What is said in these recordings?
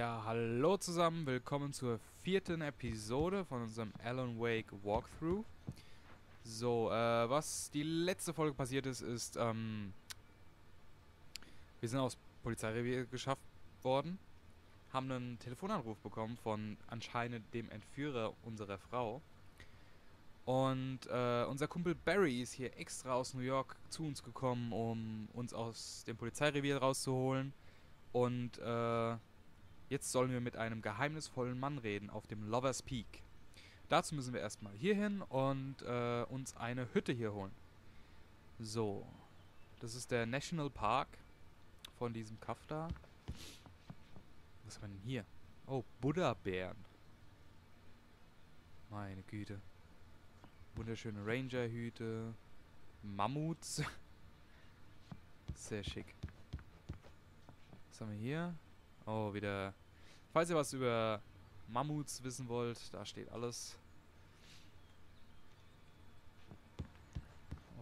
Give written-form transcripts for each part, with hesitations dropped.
Ja, hallo zusammen, willkommen zur vierten Episode von unserem Alan Wake Walkthrough. So, was die letzte Folge passiert ist, wir sind aufs Polizeirevier geschafft worden, haben einen Telefonanruf bekommen von anscheinend dem Entführer unserer Frau. Und unser Kumpel Barry ist hier extra aus New York zu uns gekommen, um uns aus dem Polizeirevier rauszuholen. Und jetzt sollen wir mit einem geheimnisvollen Mann reden auf dem Lovers Peak. Dazu müssen wir erstmal hier hin und uns eine Hütte hier holen. So, das ist der National Park von diesem Kaff da. Was haben wir denn hier? Oh, Buddha-Bären. Meine Güte. Wunderschöne Ranger-Hüte. Mammuts. Sehr schick. Was haben wir hier? Oh, wieder. Falls ihr was über Mammuts wissen wollt, da steht alles.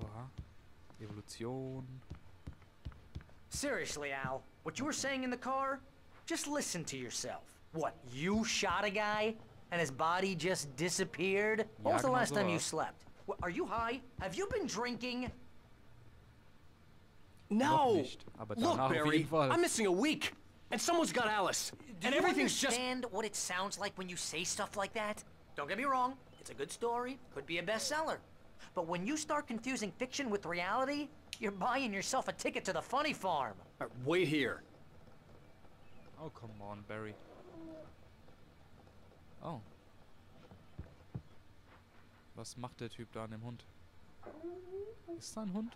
Oha. Evolution. Seriously, Al, what you were saying in the car? Just listen to yourself. What, you shot a guy and his body just disappeared? When was the last time you slept? What, are you high? Have you been drinking? No! Look, Barry, I'm missing a week, and someone's got Alice, and everything's just... Do you understand what it sounds like when you say stuff like that? Don't get me wrong, it's a good story, could be a bestseller. But when you start confusing fiction with reality, you're buying yourself a ticket to the funny farm. Wait here. Oh, come on, Barry. Oh. Was macht der Typ da an dem Hund? Ist da ein Hund?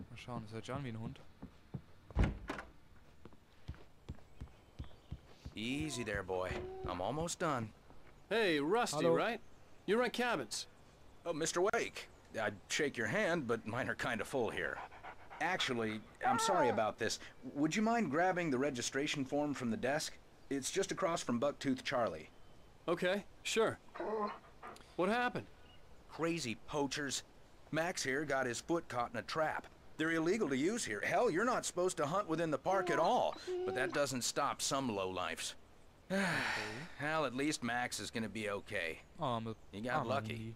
Mal schauen, das hört sich an wie ein Hund. Easy there, boy. I'm almost done. Hey, Rusty, Hello. right? You rent cabins. Oh, Mr. Wake. I'd shake your hand, but mine are kind of full here. Actually, I'm sorry about this. Would you mind grabbing the registration form from the desk? It's just across from Bucktooth Charlie. Okay, sure. What happened? Crazy poachers. Max here got his foot caught in a trap. They're illegal to use here. Hell, you're not supposed to hunt within the park at all. But that doesn't stop some lowlifes. Hell, at least Max is gonna be okay. He got lucky.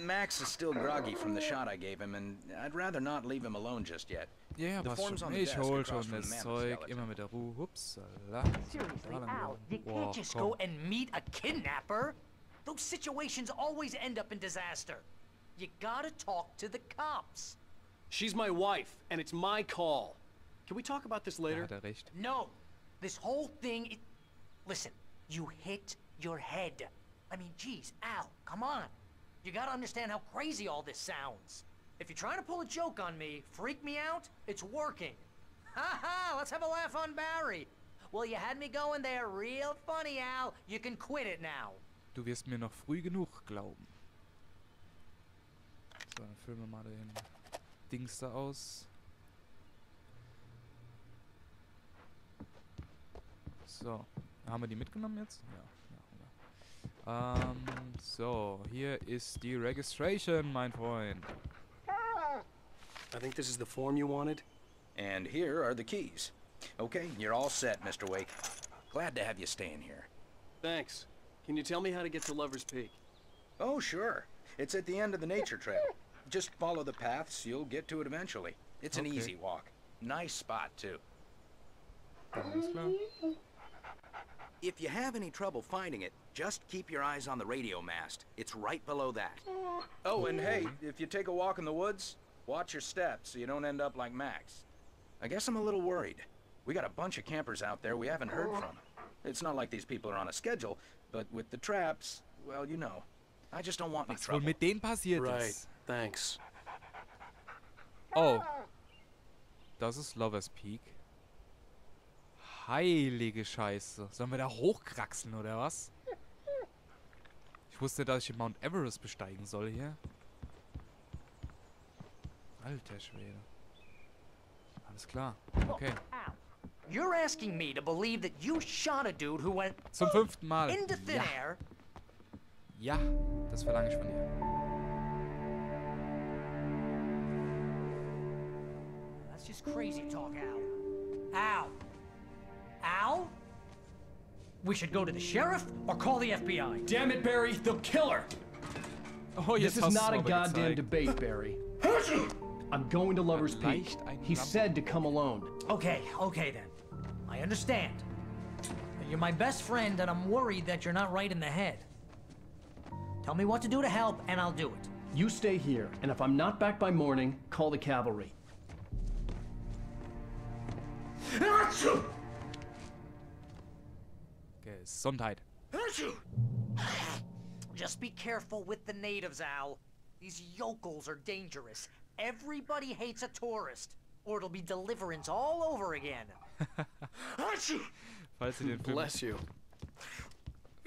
Max is still groggy from the shot I gave him, and I'd rather not leave him alone just yet. Ja, The passt form's schon. on the Ich desk hol across schon from das the Zeug. mammoth Immer mit der Ruhe. Hupsala. Seriously, Al, you can't just go and meet a kidnapper. Those situations always end up in disaster. You gotta talk to the cops. She's my wife, and it's my call. Can we talk about this Da later? hat er recht. No, this whole thing, listen, you hit your head. I mean, geez, Al, come on. You gotta understand how crazy all this sounds. If you're trying to pull a joke on me, freak me out, it's working. Ha ha, let's have a laugh on Barry. Well, you had me going there real funny, Al. You can quit it now. Du wirst mir noch früh genug glauben. So, dann füllen wir mal den Dings da aus. So, haben wir die mitgenommen jetzt? Ja. So, hier ist die Registration, mein Freund. I think this is the form you wanted. And here are the keys. Okay, you're all set, Mr. Wake. Glad to have you staying here. Thanks. Can you tell me how to get to Lover's Peak? Oh, sure. It's at the end of the nature trail. Just follow the paths, you'll get to it eventually. It's an Okay. easy walk. Nice spot, too. Alles klar. If you have any trouble finding it, just keep your eyes on the radio mast. It's right below that. Oh, and hey, if you take a walk in the woods, watch your steps so you don't end up like Max. I guess I'm a little worried. We got a bunch of campers out there we haven't heard from. It's not like these people are on a schedule, but with the traps, well, you know. I just don't want any Was wohl trouble. mit denen passiert Right, ist? thanks. Oh. Das ist Lovers Peak. Heilige Scheiße. Sollen wir da hochkraxeln, oder was? Ich wusste, dass ich den Mount Everest besteigen soll hier. Alter Schwede. Alles klar. Okay. Al, you're asking me to believe that you shot a dude who went Zum 5. Mal. into thin Ja. air. Ja, das verlange ich von dir. That's just crazy talk, Al. Al, We should go to the sheriff or call the FBI. Damn it, Barry, they'll kill her. Oh, jetzt This is hast not a du's aber goddamn gezeigt. debate, Barry. I'm going to Lover's Peak. He said to come alone. Okay, okay then. I understand. You're my best friend, and I'm worried that you're not right in the head. Tell me what to do to help, and I'll do it. You stay here, and if I'm not back by morning, call the cavalry. Gesundheit. Just be careful with the natives, Al. These yokels are dangerous. Everybody hates a tourist, or it'll be Deliverance all over again. Falls ihr den Film... Bless you.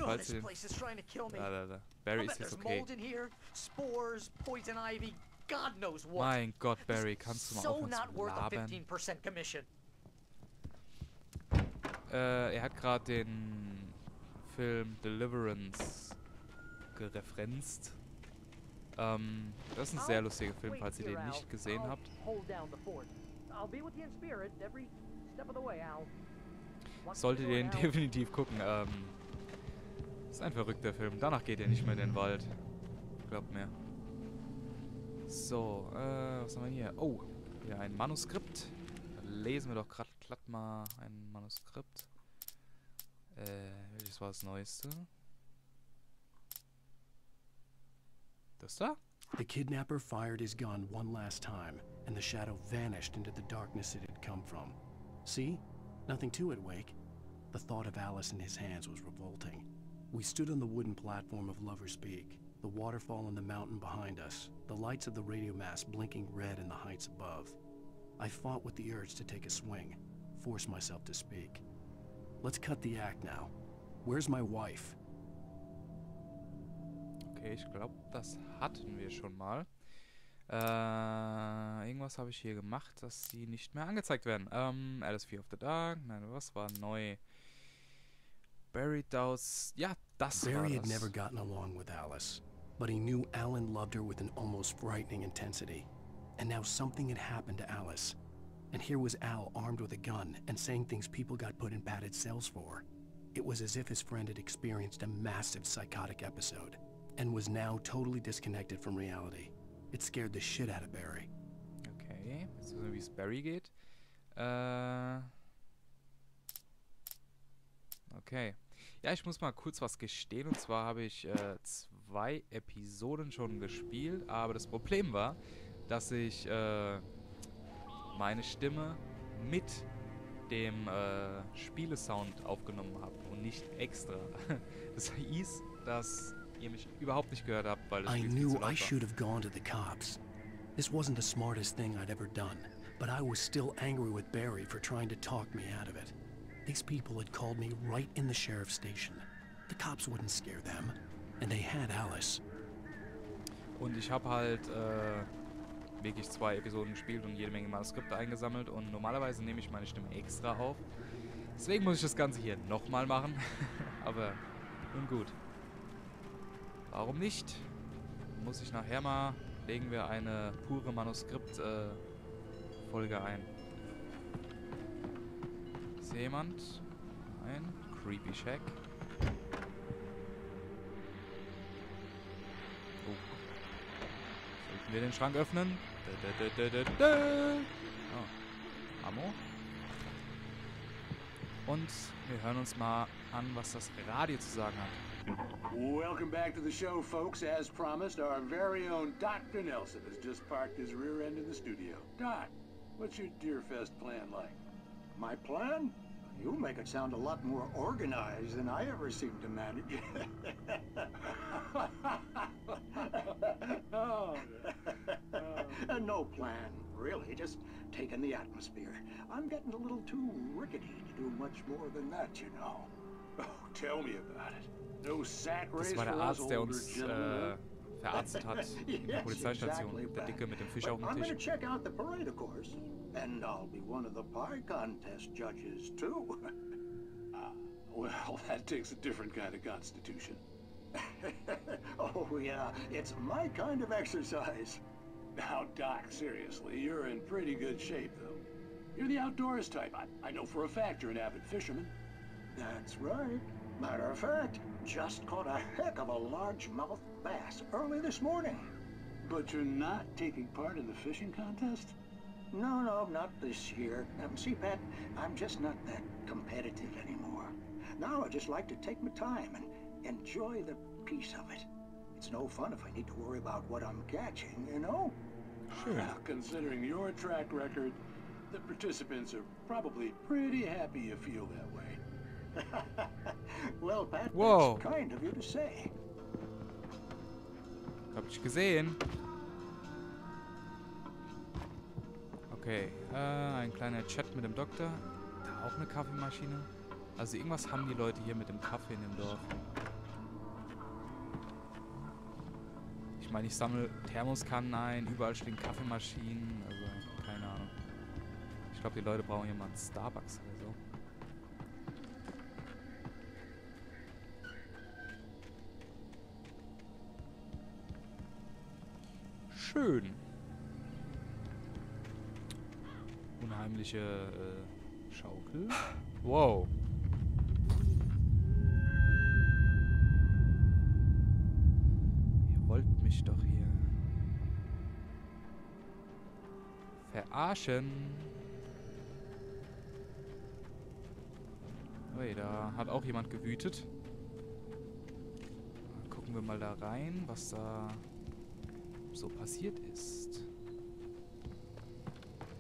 Oh, this place is trying to kill me. Da. Barry ist There's jetzt okay. mold in here, spores, poison ivy, God knows what. Mein Gott, Barry, kannst du mal So aufhören not zu worth a labern? 15% commission. Er hat gerade den Film Deliverance gereferenzt. Das ist ein sehr lustiger Film, falls ihr den nicht gesehen habt. Solltet ihr den definitiv gucken. Ist ein verrückter Film. Danach geht ihr nicht mehr in den Wald. Glaubt mir. So, was haben wir hier? Oh, hier ein Manuskript. Dann lesen wir doch gerade glatt mal ein Manuskript. Welches war das Neueste? Das da? The kidnapper fired his gun one last time, and the shadow vanished into the darkness it had come from. See? Nothing to it, Wake. The thought of Alice in his hands was revolting. We stood on the wooden platform of Lover's Peak, the waterfall in the mountain behind us, the lights of the radio mast blinking red in the heights above. I fought with the urge to take a swing, force myself to speak. Let's cut the act now. Where's my wife? Okay, ich glaube, das hatten wir schon mal. Irgendwas habe ich hier gemacht, dass sie nicht mehr angezeigt werden. Alice Fear of the Dark. Nein, was war neu? Buried House. Ja, das war Barry das. had never gotten along with Alice, but he knew Alan loved her with an almost frightening intensity. And now something had happened to Alice. And here was Al armed with a gun and saying things people got put in padded cells for. It was as if his friend had experienced a massive psychotic episode and was now totally disconnected from reality. It scared the shit out of Barry. Okay, jetzt wissen wir, wie es Barry geht. Okay. Ja, ich muss mal kurz was gestehen. Und zwar habe ich 2 Episoden schon gespielt. Aber das Problem war, dass ich meine Stimme mit dem Spielesound aufgenommen habe und nicht extra. Das hieß, dass ihr mich überhaupt nicht gehört habt, weil das I Spiel viel knew zu I laut war. should have gone to the cops. This wasn't the smartest thing I'd ever done, but I was still angry with Barry for trying to talk me out of it. These people had called me right in the sheriff's station. The cops wouldn't scare them, and they had Alice. Und ich habe halt wirklich 2 Episoden gespielt und jede Menge Manuskripte eingesammelt. Und normalerweise nehme ich meine Stimme extra auf. Deswegen muss ich das Ganze hier nochmal machen. Aber nun gut. Warum nicht? Muss ich nachher mal, legen wir eine pure Manuskript-Folge ein. Ist hier jemand? Nein. Creepy Shack. Oh. Sollten wir den Schrank öffnen? Oh. Ammo. Und wir hören uns mal an, was das Radio zu sagen hat. Welcome back to the show, folks. As promised, our very own Dr. Nelson has just parked his rear end in the studio. Doc, what's your Deerfest plan like? My plan? You make it sound a lot more organized than I ever seem to manage. No plan, really. Just taking the atmosphere. I'm getting a little too rickety to do much more than that, you know. Oh, tell me about it. No sack race Das war der for us Arzt, der older uns gentlemen. verarztet hat in der Yes, Polizeistation. exactly, Der Dicke mit dem Fisch auf dem I'm gonna Tisch. check out the parade, of course. And I'll be one of the pie contest judges, too. Well, that takes a different kind of constitution. Oh, yeah, it's my kind of exercise. Now, Doc, seriously, you're in pretty good shape, though. You're the outdoors type. I know for a fact you're an avid fisherman. That's right. Matter of fact, just caught a heck of a largemouth bass early this morning. But you're not taking part in the fishing contest? No, not this year. See, Pat, I'm just not that competitive anymore. Now I just like to take my time and enjoy the peace of it. It's no fun if I need to worry about what I'm catching, you know? Sure. Well, considering your track record, the participants are probably pretty happy you feel that way. Well, Pat, wow. That's kind of you to say. Hab ich gesehen. Okay, ein kleiner Chat mit dem Doktor. Da auch eine Kaffeemaschine. Also irgendwas haben die Leute hier mit dem Kaffee in dem Dorf. Ich meine, ich sammle Thermoskannen ein, überall stehen Kaffeemaschinen, also keine Ahnung. Ich glaube, die Leute brauchen hier mal einen Starbucks oder so. Schön. Unheimliche Schaukel. Wow. Ihr wollt mich doch hier verarschen. Ui, da hat auch jemand gewütet. Gucken wir mal da rein, was da so passiert ist.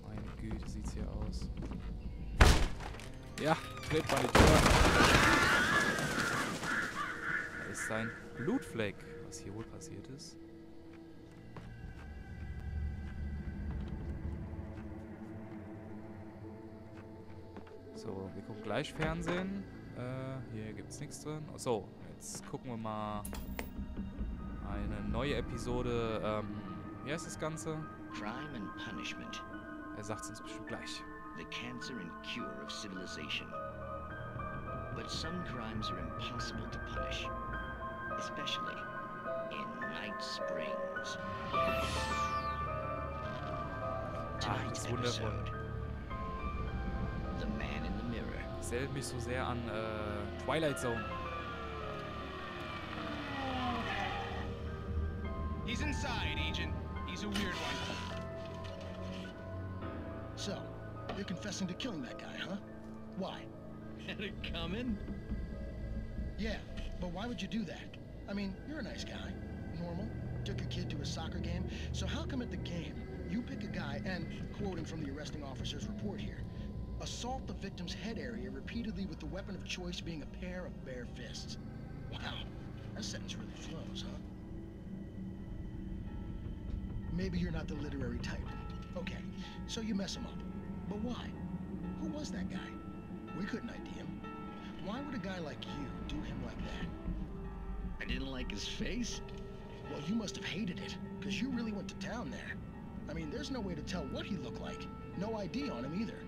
Meine Güte, sieht's hier aus. Ja, tritt mal die Tür. Da ist ein Blutfleck, was hier wohl passiert ist. So, wir gucken gleich Fernsehen. Hier gibt's nichts drin. So, jetzt gucken wir mal eine neue Episode. Wie heißt das Ganze? Crime and Punishment. Er sagt es uns bestimmt gleich. The cancer and cure of civilization. But some crimes are impossible to punish, especially in Night Springs. Tonight's episode, The Man in the Mirror. Das erinnert mich so sehr an Twilight Zone. He's inside, Agent. He's a weird one. So, you're confessing to killing that guy, huh? Why? Had it coming? Yeah, but why would you do that? I mean, you're a nice guy. Normal. Took a kid to a soccer game. So how come at the game, you pick a guy and, quoting from the arresting officer's report here, assault the victim's head area repeatedly with the weapon of choice being a pair of bare fists? Wow, that sentence really flows, huh? Maybe you're not the literary type. Okay, so you mess him up. But why? Who was that guy? We couldn't ID him. Why would a guy like you do him like that? I didn't like his face? Well, you must have hated it, because you really went to town there. I mean, there's no way to tell what he looked like. No ID on him either.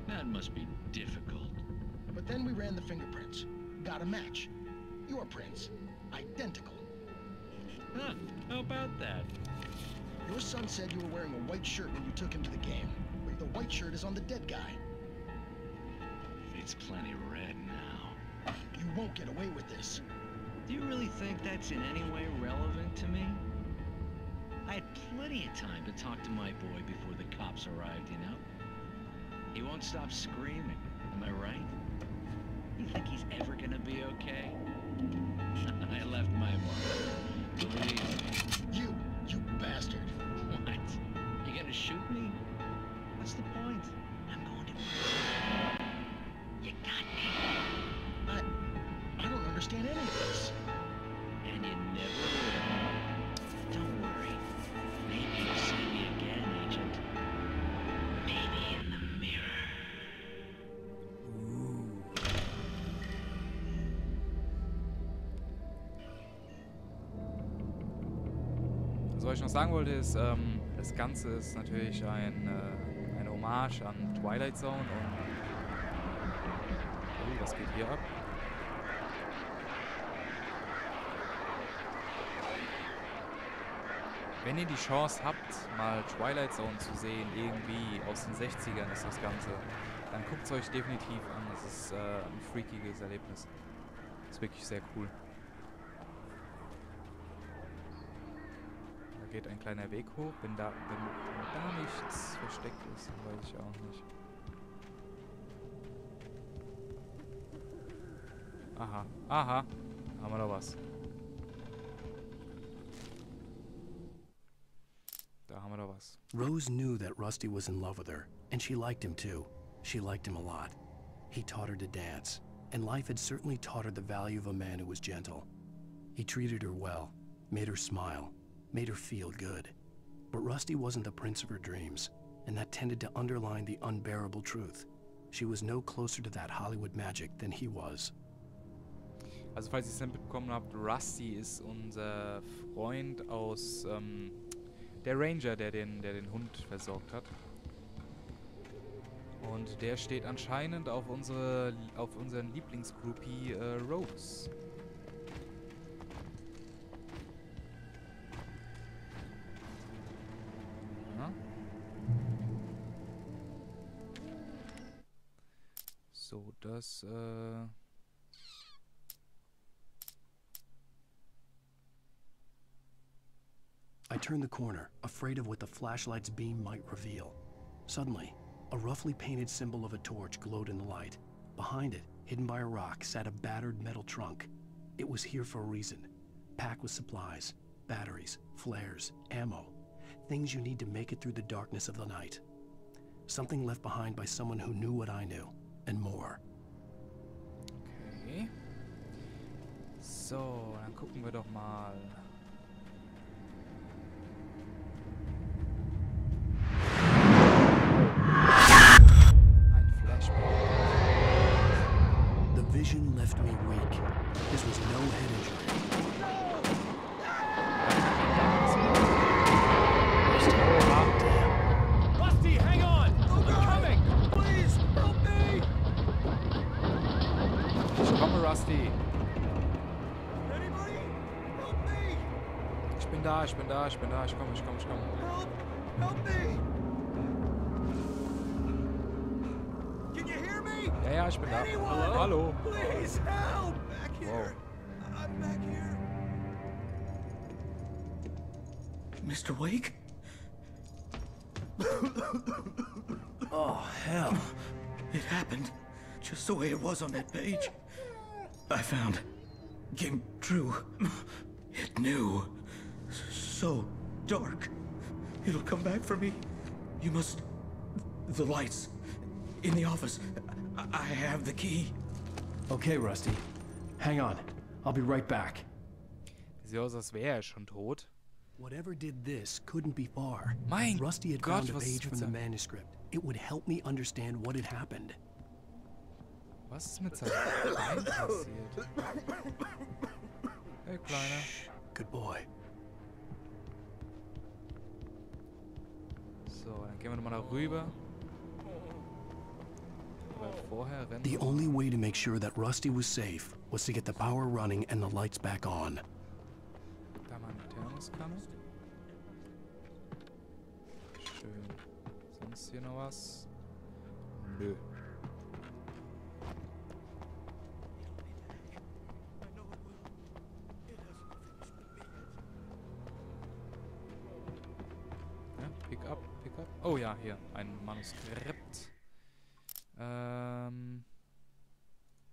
That must be difficult. But then we ran the fingerprints. Got a match. Your prints. Identical. Huh, how about that? Your son said you were wearing a white shirt when you took him to the game. But the white shirt is on the dead guy. It's plenty red now. You won't get away with this. Do you really think that's in any way relevant to me? I had plenty of time to talk to my boy before the cops arrived, you know? He won't stop screaming, am I right? You think he's ever gonna be okay? I left my mark. Believe me. You bastard. What? You gonna shoot me? What's the point? I'm going to prison. You got me. I don't understand any of this. And you never will. Don't worry. Maybe you'll see me again, Agent. Maybe in the mirror. Also, was ich noch sagen wollte, ist, das Ganze ist natürlich eine Hommage an Twilight Zone und was geht hier ab? Wenn ihr die Chance habt, mal Twilight Zone zu sehen, irgendwie aus den 60ern ist das Ganze, dann guckt es euch definitiv an. Das ist ein freakiges Erlebnis. wirklich sehr cool. Da geht ein kleiner Weg hoch. Wenn da nichts versteckt ist, dann weiß ich auch nicht. Aha, aha. Haben wir noch was. Da haben wir noch was. Rose knew that Rusty was in love with her, and she liked him too. She liked him a lot. He taught her to dance, and life had certainly taught her the value of a man who was gentle. He treated her well, made her smile, made her feel good. But Rusty wasn't the prince of her dreams, and that tended to underline the unbearable truth. She was no closer to that Hollywood magic than he was. Also falls ihr es nicht mitbekommen habt, Rusty ist unser Freund aus der Ranger, der den Hund versorgt hat. Und der steht anscheinend auf unseren Lieblingsgroupie Rose. Ja. So, das I turned the corner, afraid of what the flashlight's beam might reveal. Suddenly, a roughly painted symbol of a torch glowed in the light. Behind it, hidden by a rock, sat a battered metal trunk. It was here for a reason. Packed with supplies, batteries, flares, ammo. Things you need to make it through the darkness of the night. Something left behind by someone who knew what I knew, and more. Okay. So, dann gucken wir doch mal. The vision left me weak. This was no head injury. Rusty, hang on! They're coming! Please, help me! Ich komme, Rusty. Anybody? Help me! Ich bin da. Ich komme. Help me! Can you hear me? Ja, ich bin da. Anyone? Hallo. Please help! Back here. I'm back here. Mr. Wake? Oh, hell. It happened just the way it was on that page. I found. Came true. It knew. So dark. It'll come back for me. You must... The lights. In the office. I have the key. Okay, Rusty. Hang on. I'll be right back. Sieht aus, als wäre er schon tot. Whatever did this couldn't be far. Mein Rusty had Gott, found a was ist page mit from the seinem... manuscript. It would help me understand what had happened. Was ist mit seinem Bein passiert? Hey, Kleiner. Shh. Good boy. So, dann gehen wir nochmal da rüber. Aber vorher rennen The wir... only way to make sure that Rusty was safe was to get the power running and the lights back on. Da mal eine Thermoskanne. Schön. Sonst hier noch was? Nö. Ja, pick up. Oh ja, hier. Ein Manuskript.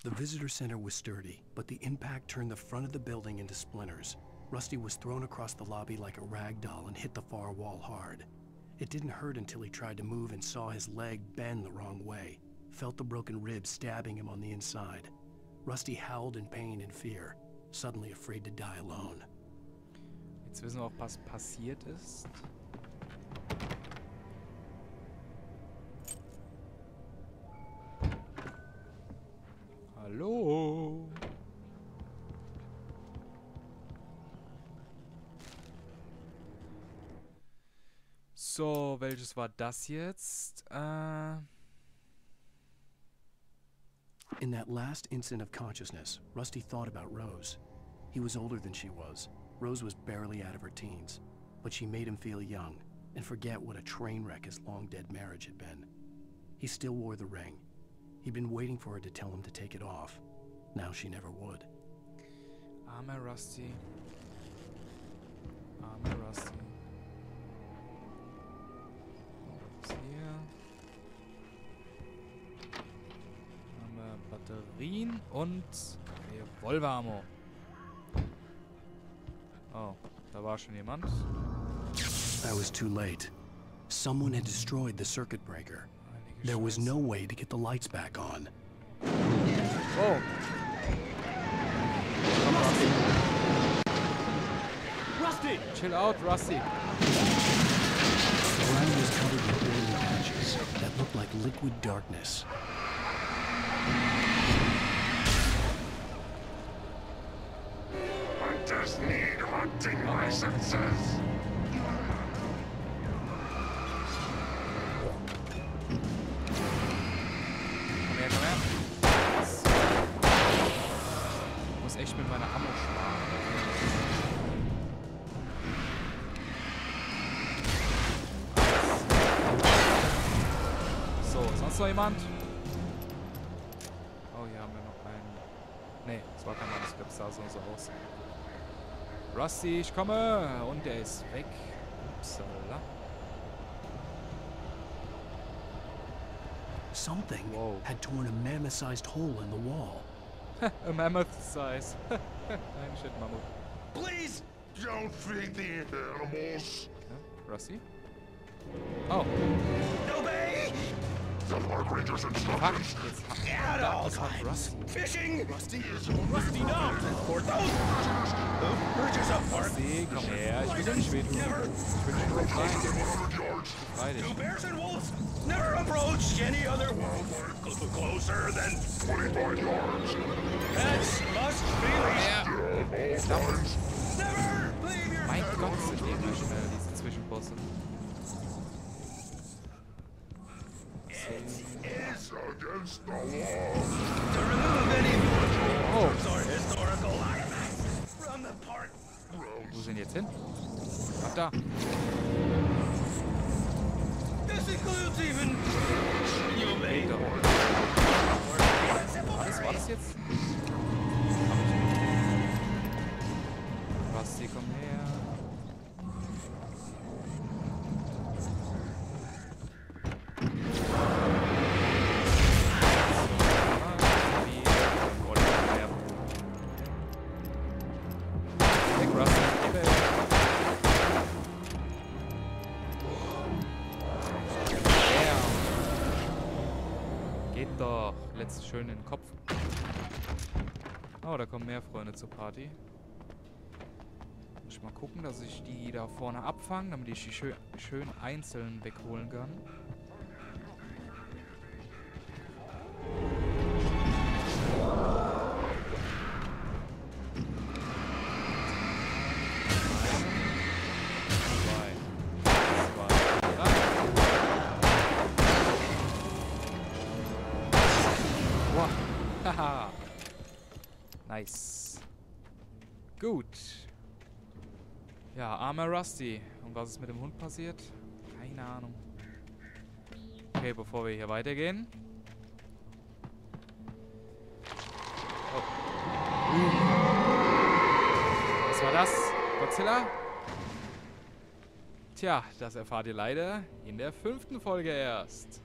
The visitor center was sturdy, but the impact turned the front of the building into splinters. Rusty was thrown across the lobby like a rag doll and hit the far wall hard. It didn't hurt until he tried to move and saw his leg bend the wrong way, felt the broken rib stabbing him on the inside. Rusty howled in pain and fear, suddenly afraid to die alone. Jetzt wissen wir auch, was passiert ist. Hallo? So, welches war das jetzt? In that last instant of consciousness, Rusty thought about Rose. He was older than she was. Rose was barely out of her teens, but she made him feel young and forget what a train wreck his long-dead marriage had been. He still wore the ring. He'd been waiting for her to tell him to take it off. Now she never would. Armer Rusty. Armer Rusty. Was ist hier? Haben wir Batterien und Revolver-Ammo. Oh, da war schon jemand. I was too late. Someone had destroyed the circuit breaker. There was no way to get the lights back on. Oh. Rusty! Chill out, Rusty. The ground was covered with oily patches that looked like liquid darkness. Hunters need hunting licenses. Komm her. Ich muss echt mit meiner Ammo sparen. So, sonst noch jemand? Oh, hier haben wir noch einen. Nee, das war kein Manuskript, das sah so aus. Rusty, ich komme! Und der ist weg. Upsala. Something had torn a mammoth-sized hole in the wall. A mammoth size. Nein, shit, Mammut. Please don't feed the animals. Ja, Rusty? Oh. Obey! The park ranger's instructions. At all times. Fishing! Rusty, no! For those bridges of park. Rusty, komm her. Ich will nicht wehtun. Ich will nicht nur rein. Befrei dich. To bears and wolves, never approach any other wildlife closer than 25 yards. Pets must be leashed. Never leave your Mein Gott, sind die immer schnell, diese Zwischenbosse. Is against the law. To remove any photos or historical artifacts from the park. Wo sind die jetzt hin? Ach, da. This includes even you may. War das jetzt? Rusty, komm her. Doch, letzt schön in den Kopf. Oh, da kommen mehr Freunde zur Party. Muss ich mal gucken, dass ich die da vorne abfange, damit ich die schön einzeln wegholen kann. Haha. Nice. Gut. Ja, armer Rusty. Und was ist mit dem Hund passiert? Keine Ahnung. Okay, bevor wir hier weitergehen. Oh. Was war das? Godzilla? Tja, das erfahrt ihr leider in der 5. Folge erst.